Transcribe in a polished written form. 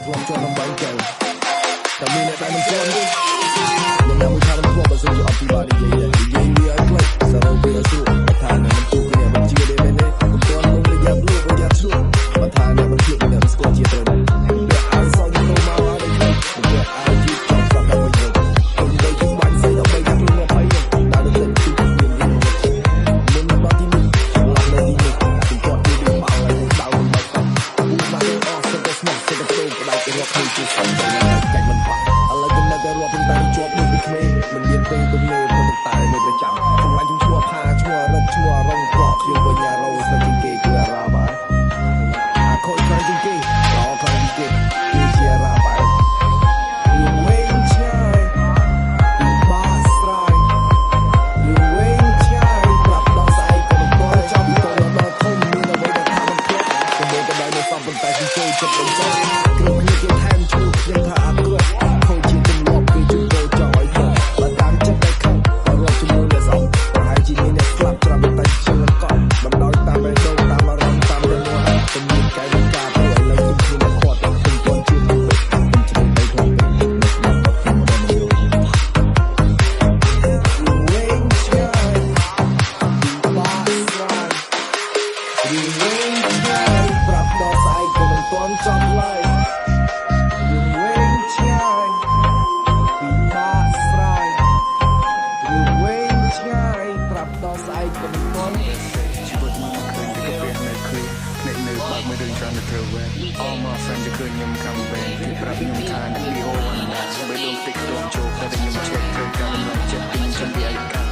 ធ្លាប់ជាប់នឹងបាញ់ចៅតែមានអ្នកដែលមិនជាប់ទេអ្នកណាមួយថាមិនធ្លាប់បើសិនជាអត់ពីបាននិយាយវាឲ្យខ្លីសរោវាឲ្យស្រួលបើថាអ្នកមិនជួបគ្នាមិនជាទេមែនទេកុំទាន់លងរយៈលួចរយៈឆ្លួតបើថាអ្នកមិនជួបអ្នកស្គាល់ជាត្រូវវាអានសងទៅមកឲ្យខ្លីវាអាចជីកចង់ស្ដាប់ដល់វិញខ្ញុំនិយាយពីបាញ់ស្អីដល់បីដាក់ខ្លួន20ដល់ទៅទីមានមុនដល់ទីនេះឡើងនៅទីនេះខ្ញុំគាត់ទីវាមកឲ្យដល់មិនបាច់អ៊ូមកអស់សិតតែស្មោះសិតតែព្រមផ្ដាច់រកឃើញជាសំតែចាច់មិនបាក់ឥឡូវគំនិតតែរាប់ពីតែជាប់ដូចពីក្មេងមិនមានពេលទំនេរប៉ុន្តែនៅប្រចាំសម្រាប់ខ្ញុំឈ្មោះផាឈ្មោះរឹកឈ្មោះរងក្រក់ខ្ញុំវិញអារោស្គាល់ជាងគេគឺអារ៉ាបាអាខូចខ្លាំងជាងគេល្អខ្លាំងជាងគេគឺជាអារ៉ាបារឿងវែងឆ្ងាយពីបាស្រ័យរឿងវែងឆ្ងាយប្រាប់ដល់ស្អែកក៏មិនទាន់ចាំពីកូនដល់ធំមានអ្វីដែលថាមិនဖြစ်កំពុងតែនៅសំប៉ុន្តែខ្ញុំចូលចិត្តមិនចូលគ្រឿងគ្នាគេថែមឈ្មោះខ្ញុំថាអត់គាត់ខូចជាទម្លាប់គេជួយចូលចោលឲ្យទៅបើតាមចិត្តតែខឹងក៏រត់ជាមួយអ្នកស្អប់ប្រហែលជាមានអ្នកស្លាប់ច្រាប់តែជើងកប់បណ្ដោយតាមបេះដូងតាមអារម្មណ៍តាមរងាស់ទំនៀមកាយវិការព្រោះឥឡូវខ្ញុំមានគាត់ខ្ញុំទាន់ជាពេកខ្ញុំជ្រុំទៅខ្លាំងពេកមិនស្ដាប់ដល់ខ្ញុំមិនយល់វែងឆ្ងាយពីបាស្រ័យរឿងវែងឆ្ងាយប្រាប់ដល់ស្អែកក៏មិនទាន់ចប់ឡើយរឿងវែងឆ្ងាយពីបាស្រ័យរឿងវែងឆ្ងាយប្រាប់ដល់ស្អែកក៏មិនទាន់ជីវិតមិនឃើញពីកាពះនៅឃ្លៀភ្នែកនៅបើកមើលរឿងច្រើនទៅធ្វើវែង All my friends จะឃើញខ្ញុំខំវែងគេប្រាប់ខ្ញុំថាអ្នកនេះហូរវណ្ណាបើដងតិចដងជោគតែខ្ញុំចេះត្រូវការកម្លាំងចិត្តពីខ្ញុំពីអាយកា